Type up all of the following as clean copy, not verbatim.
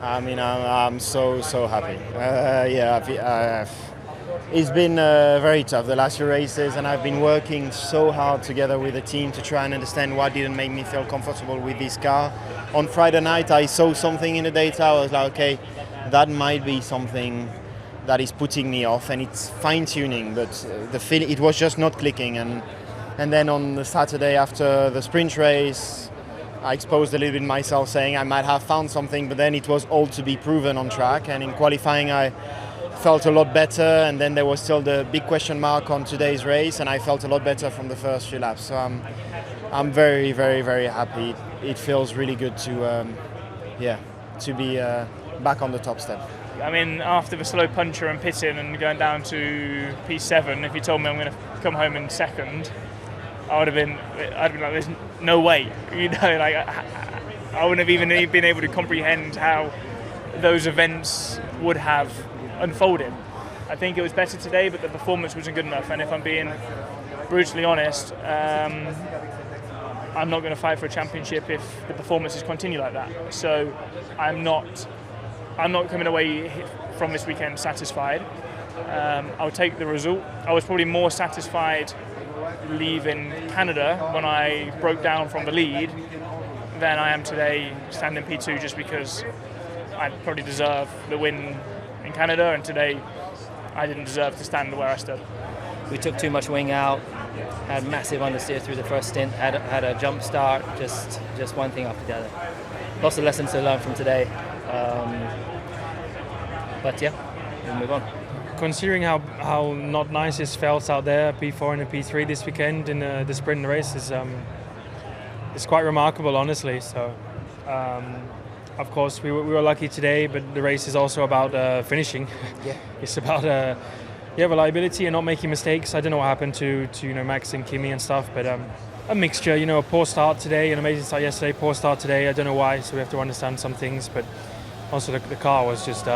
I mean, I'm so happy. It's been very tough the last few races, and I've been working so hard together with the team to try and understand what didn't make me feel comfortable with this car. On Friday night, I saw something in the data. I was like, okay, that might be something that is putting me off, and it's fine-tuning, but it was just not clicking. And then on the Saturday after the sprint race, I exposed a little bit myself, saying I might have found something, but then it was all to be proven on track. And in qualifying, I felt a lot better, and then there was still the big question mark on today's race, and I felt a lot better from the first few laps. So I'm very, very, very happy. It feels really good to be back on the top step. I mean, after the slow puncher and pitting and going down to P7, if you told me I'm going to come home in second, I'd have been like, there's no way. You know, like I wouldn't have even been able to comprehend how those events would have unfolded. I think it was better today, but the performance wasn't good enough. And if I'm being brutally honest, I'm not going to fight for a championship if the performances continue like that. So I'm not coming away from this weekend satisfied. I'll take the result. I was probably more satisfied leaving Canada when I broke down from the lead than I am today standing P2, just because I probably deserve the win in Canada, and today I didn't deserve to stand where I stood. We took too much wing out, had massive understeer through the first stint, had a jump start, just one thing after the other. Lots of lessons to learn from today. But yeah, we'll move on. Considering how not nice it felt out there, P4 and P3 this weekend in the sprint race is quite remarkable, honestly. So, of course, we were lucky today, but the race is also about finishing. Yeah. It's about reliability and not making mistakes. I don't know what happened to Max and Kimi and stuff, but a mixture. A poor start today, an amazing start yesterday, poor start today. I don't know why, so we have to understand some things. But also the car was just.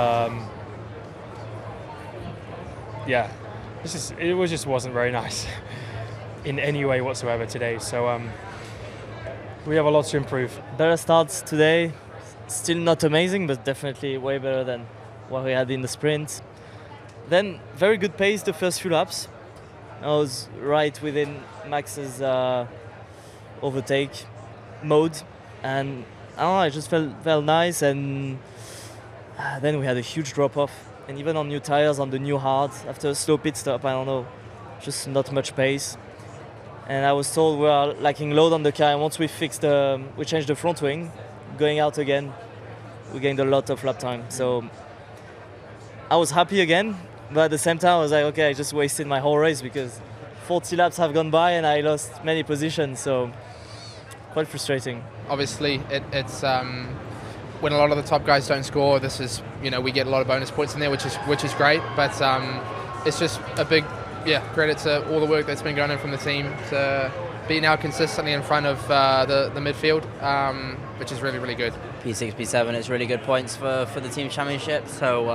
It just wasn't very nice in any way whatsoever today. So we have a lot to improve. Better starts today. Still not amazing, but definitely way better than what we had in the sprint. Then very good pace the first few laps. I was right within Max's overtake mode, and I don't know, it just felt nice. And then we had a huge drop off. And even on new tires, on the new hard, after a slow pit stop, I don't know, just not much pace. And I was told we are lacking load on the car, and once we changed the front wing, going out again, we gained a lot of lap time. So I was happy again, but at the same time I was like, okay, I just wasted my whole race because 40 laps have gone by and I lost many positions, so quite frustrating. Obviously, it's when a lot of the top guys don't score, this is, we get a lot of bonus points in there, which is great. But it's just a big, credit to all the work that's been going on from the team to be now consistently in front of the midfield, which is really, really good. P6, P7, it's really good points for the team championship. So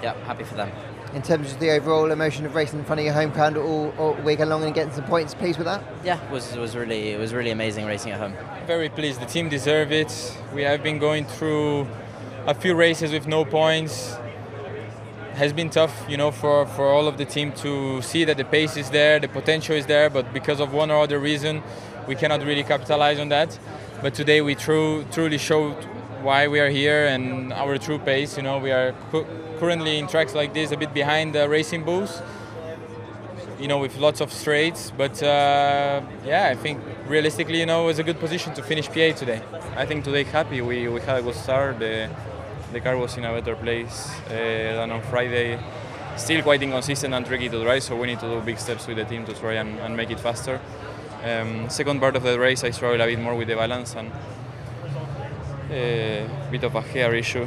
happy for them. In terms of the overall emotion of racing in front of your home crowd all weekend long and getting some points, pleased with that? Yeah, it was really amazing racing at home. Very pleased. The team deserve it. We have been going through a few races with no points. It has been tough, for all of the team to see that the pace is there, the potential is there, but because of one or other reason, we cannot really capitalize on that. But today we truly showed why we are here and our true pace. We are currently in tracks like this a bit behind the Racing Bulls, with lots of straights, but I think realistically, it was a good position to finish P8 today. I think today happy. We had a good start. The car was in a better place than on Friday. Still quite inconsistent and tricky to drive, so we need to do big steps with the team to try and make it faster. Second part of the race, I struggled a bit more with the balance and bit of a hair issue.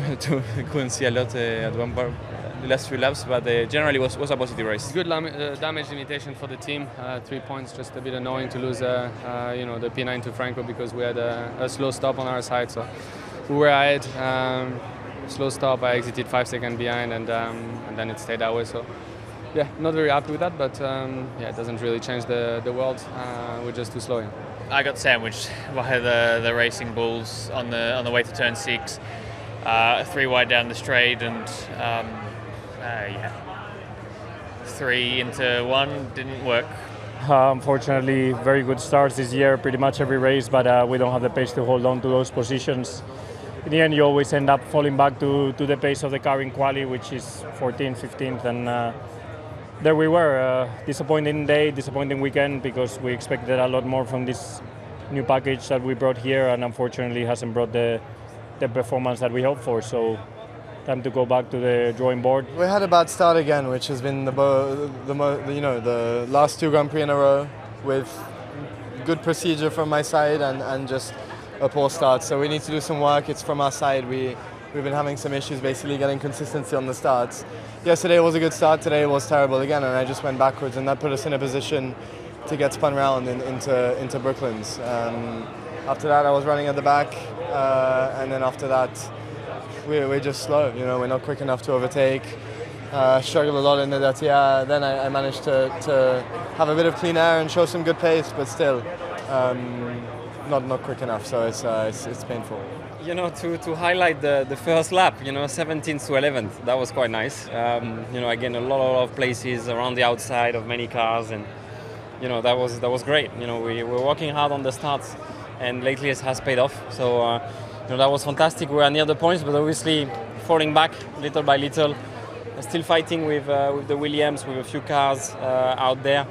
Couldn't see a lot at one part, the last few laps, but generally was a positive race. Good damage limitation for the team. 3 points, just a bit annoying to lose the P9 to Franco because we had a slow stop on our side. So we were ahead. Slow stop. I exited 5 seconds behind, and then it stayed that way. So not very happy with that, but it doesn't really change the world. We're just too slow. Yeah. I got sandwiched by the Racing Bulls on the way to turn 6. 3 wide down the straight, and 3 into 1 didn't work. Unfortunately, very good starts this year, pretty much every race, but we don't have the pace to hold on to those positions. In the end, you always end up falling back to the pace of the car in quali, which is 14th, 15th, and there we were. Disappointing day, disappointing weekend, because we expected a lot more from this new package that we brought here, and unfortunately hasn't brought the performance that we hoped for. So time to go back to the drawing board. We had a bad start again, which has been the last 2 Grand Prix in a row, with good procedure from my side and just a poor start. So we need to do some work. It's from our side. We've been having some issues basically getting consistency on the starts. Yesterday was a good start, today was terrible again, and I just went backwards, and that put us in a position to get spun round into Brooklands. After that I was running at the back, and then after that we're just slow, we're not quick enough to overtake. Struggled a lot in the Dacia. Then I managed to have a bit of clean air and show some good pace, but still not quick enough. So it's painful. To highlight the first lap, 17th to 11th, that was quite nice. Again, a lot of places around the outside of many cars, and that was great. We were working hard on the starts, and lately it has paid off. So that was fantastic. We were near the points, but obviously falling back little by little. Still fighting with the Williams, with a few cars out there.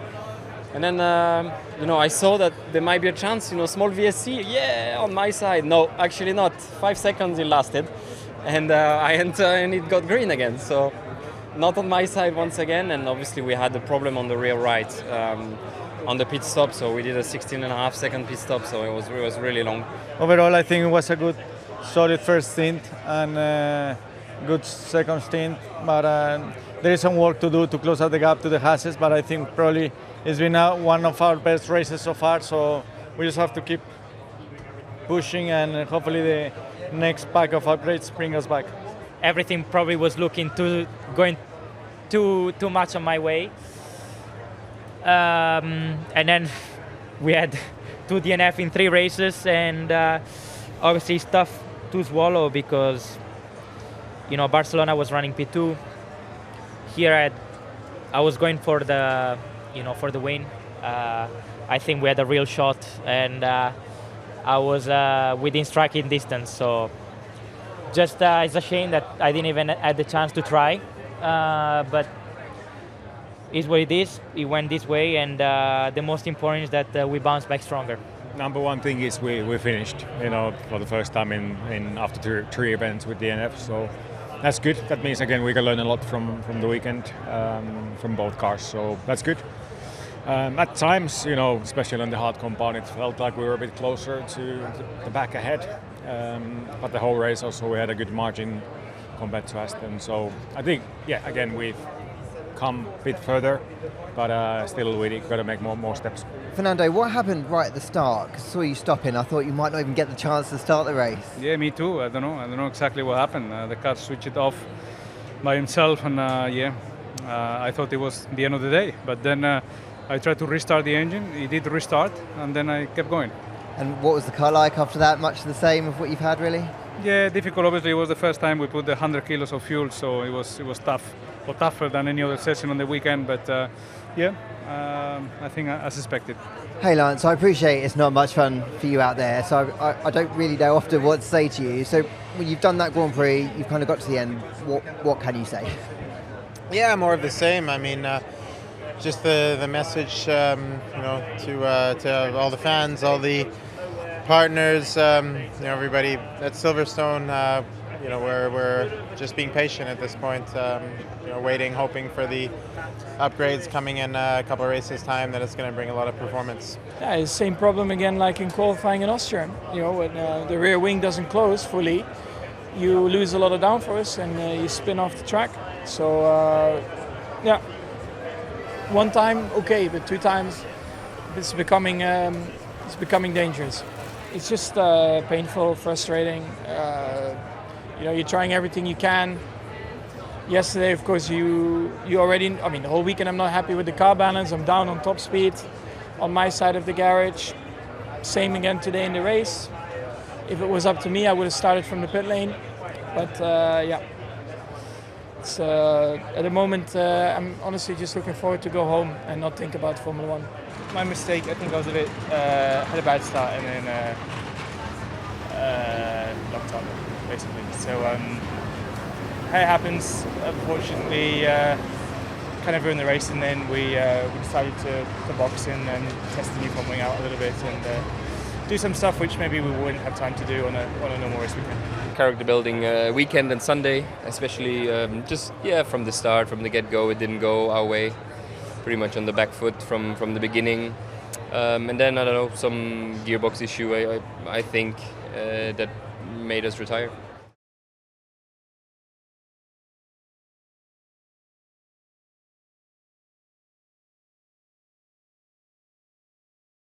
And then, I saw that there might be a chance, small VSC, on my side. No, actually not. 5 seconds it lasted. And I entered and it got green again. So not on my side once again. And obviously we had the problem on the rear right on the pit stop. So we did a 16.5 second pit stop. So it was really long. Overall, I think it was a good, solid first stint and good second stint. But there is some work to do to close out the gap to the Hasses. But I think probably it's been one of our best races so far, so we just have to keep pushing, and hopefully the next pack of upgrades bring us back. Everything probably was going too much on my way, and then we had 2 DNF in 3 races, and obviously it's tough to swallow because Barcelona was running P2. Here I was going for the win. I think we had a real shot, and I was within striking distance. So just it's a shame that I didn't even have the chance to try. But it's what it is. It went this way, and the most important is that we bounce back stronger. Number one thing is we finished, for the first time in after 3 events with DNF. So that's good. That means again we can learn a lot from the weekend from both cars. So that's good. At times, especially on the hard compound, it felt like we were a bit closer to the back ahead. But the whole race also we had a good margin compared to Aston. So I think, again we've come a bit further, but still we got to make more steps. Fernando, what happened right at the start? 'Cause I saw you stopping. I thought you might not even get the chance to start the race. Yeah, me too. I don't know exactly what happened. The car switched off by himself, and I thought it was the end of the day. But then I tried to restart the engine. It did restart, and then I kept going. And what was the car like after that? Much the same of what you've had, really? Yeah, difficult. Obviously, it was the first time we put the 100 kilos of fuel, so it was tough, or tougher than any other session on the weekend. But I think as expected. Hey Lance, I appreciate it's not much fun for you out there, so I don't really know often what to say to you. So when you've done that Grand Prix, you've kind of got to the end. What can you say? Yeah, more of the same. I mean, just the message, to all the fans, all the partners, everybody at Silverstone. We're just being patient at this point. Waiting, hoping for the upgrades coming in a couple of races time, that it's going to bring a lot of performance. Yeah, it's the same problem again like in qualifying in Austria. When the rear wing doesn't close fully, you lose a lot of downforce and you spin off the track. So, one time okay, but 2 times it's becoming dangerous. It's just painful, frustrating. You're trying everything you can. Yesterday, of course, you already, the whole weekend I'm not happy with the car balance. I'm down on top speed on my side of the garage. Same again today in the race. If it was up to me, I would have started from the pit lane. But yeah, it's, at the moment I'm honestly just looking forward to go home and not think about Formula One. My mistake, I think I was a bit, had a bad start and then locked up, basically. So it happens, unfortunately, kind of ruined the race, and then we decided to box in and test the new front wing out a little bit and do some stuff which maybe we wouldn't have time to do on a normal race weekend. Character building weekend and Sunday, especially just from the start, from the get-go, it didn't go our way. Pretty much on the back foot from the beginning, and then I don't know, some gearbox issue I think that made us retire.